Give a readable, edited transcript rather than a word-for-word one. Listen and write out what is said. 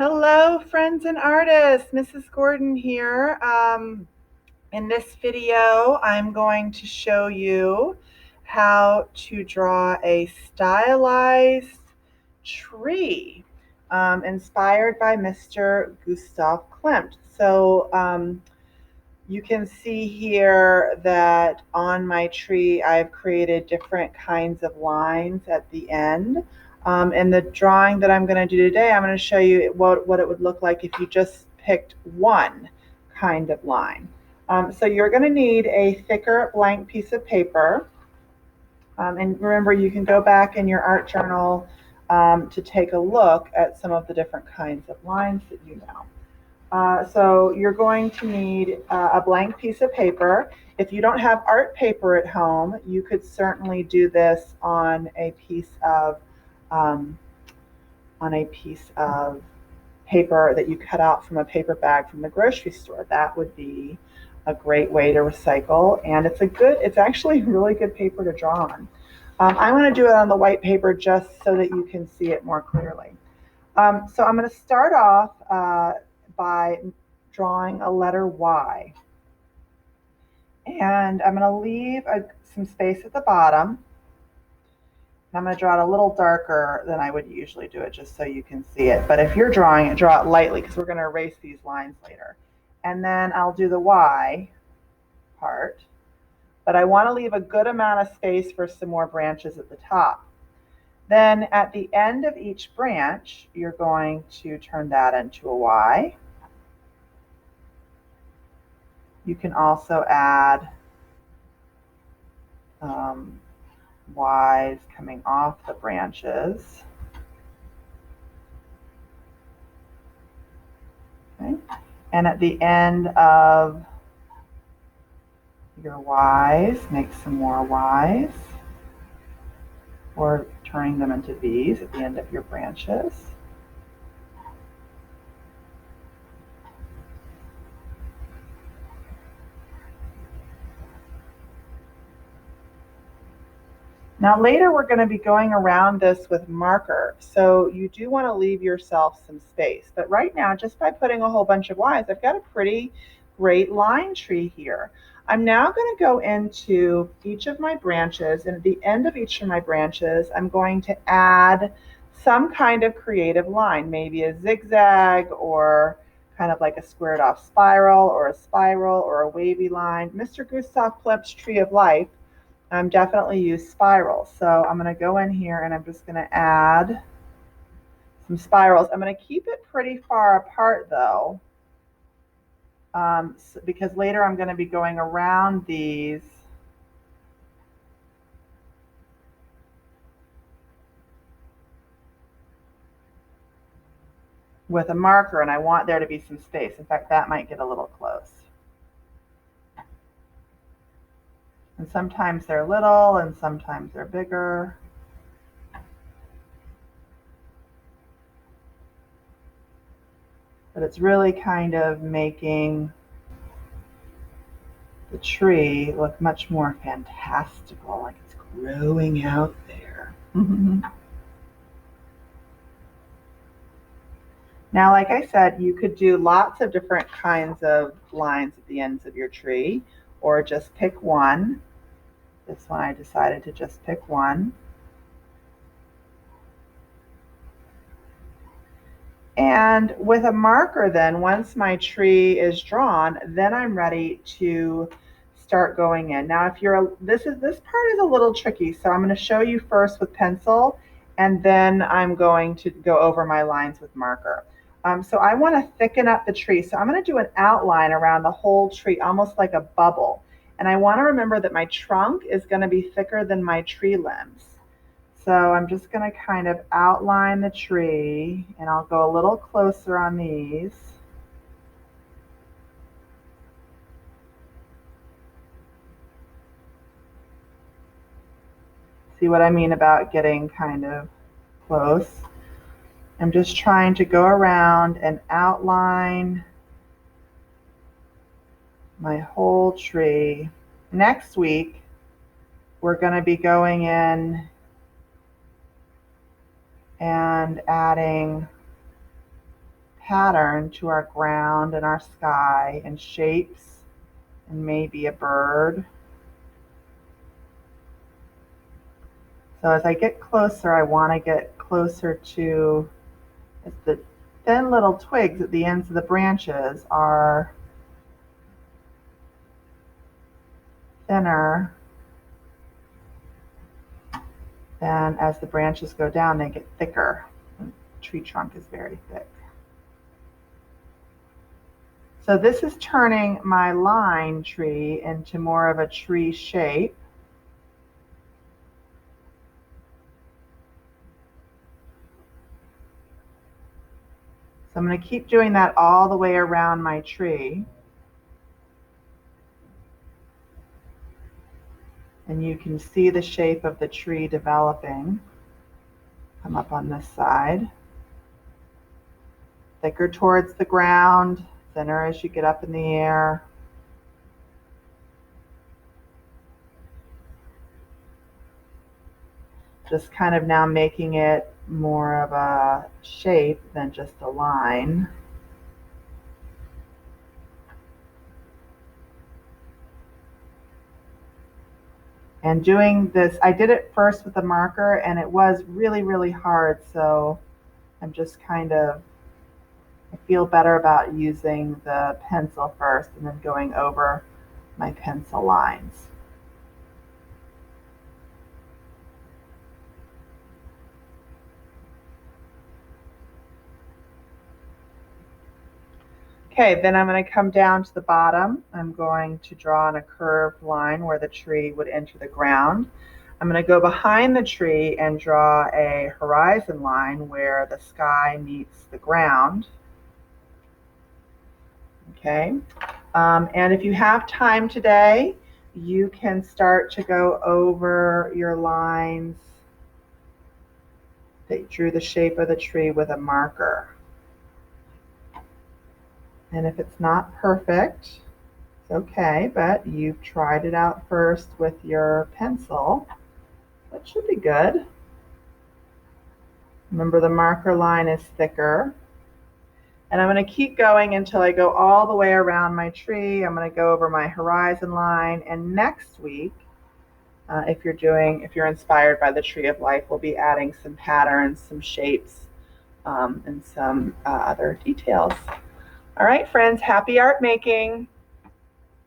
Hello, friends and artists. Mrs. Gordon here. In this video, I'm going to show you how to draw a stylized tree inspired by Mr. Gustav Klimt. You can see here that on my tree I've created different kinds of lines at the end. In the drawing that I'm going to do today, I'm going to show you what it would look like if you just picked one kind of line. So you're going to need a thicker blank piece of paper. And remember, you can go back in your art journal to take a look at some of the different kinds of lines that you know. So you're going to need a blank piece of paper. If you don't have art paper at home, you could certainly do this on a piece of paper that you cut out from a paper bag from the grocery store. That would be a great way to recycle, and it's actually really good paper to draw on. I'm going to do it on the white paper just so that you can see it more clearly. So I'm going to start off by drawing a letter Y. And I'm going to leave some space at the bottom. I'm going to draw it a little darker than I would usually do it just so you can see it. But if you're drawing it, draw it lightly because we're going to erase these lines later. And then I'll do the Y part. But I want to leave a good amount of space for some more branches at the top. Then at the end of each branch, you're going to turn that into a Y. You can also add Y's coming off the branches. Okay. And at the end of your Y's, make some more Y's, or turning them into V's at the end of your branches. Now later we're going to be going around this with marker, so you do want to leave yourself some space. But right now, just by putting a whole bunch of Y's, I've got a pretty great line tree here. I'm now going to go into each of my branches, and at the end of each of my branches, I'm going to add some kind of creative line, maybe a zigzag or kind of like a squared off spiral or a wavy line. Mr. Gustav Klimt's Tree of Life definitely use spirals. So I'm going to go in here and I'm just going to add some spirals. I'm going to keep it pretty far apart though, because later I'm going to be going around these with a marker, and I want there to be some space. In fact, that might get a little close. And sometimes they're little and sometimes they're bigger. But it's really kind of making the tree look much more fantastical, like it's growing out there. Now, like I said, you could do lots of different kinds of lines at the ends of your tree, or just pick one. This one I decided to just pick one. And with a marker then, once my tree is drawn, then I'm ready to start going in. Now, this part is a little tricky, so I'm going to show you first with pencil, and then I'm going to go over my lines with marker. So I want to thicken up the tree. So I'm going to do an outline around the whole tree, almost like a bubble. And I want to remember that my trunk is going to be thicker than my tree limbs. So I'm just going to kind of outline the tree, and I'll go a little closer on these. See what I mean about getting kind of close? I'm just trying to go around and outline my whole tree. Next week, we're going to be going in and adding pattern to our ground and our sky and shapes and maybe a bird. So as I get closer, I want to get closer to the thin little twigs at the ends of the branches are thinner than as the branches go down, they get thicker. The tree trunk is very thick. So this is turning my line tree into more of a tree shape. So I'm going to keep doing that all the way around my tree. And you can see the shape of the tree developing. Come up on this side. Thicker towards the ground, thinner as you get up in the air. Just kind of now making it more of a shape than just a line. And doing this, I did it first with a marker and it was really, really hard. So I'm just kind of, I feel better about using the pencil first and then going over my pencil lines. Okay, then I'm going to come down to the bottom. I'm going to draw on a curved line where the tree would enter the ground. I'm going to go behind the tree and draw a horizon line where the sky meets the ground. Okay, and if you have time today, you can start to go over your lines that drew the shape of the tree with a marker. And if it's not perfect, it's okay, but you've tried it out first with your pencil. That should be good. Remember, the marker line is thicker. And I'm going to keep going until I go all the way around my tree. I'm going to go over my horizon line. And next week, if you're inspired by the Tree of Life, we'll be adding some patterns, some shapes, and some other details. All right, friends, happy art making.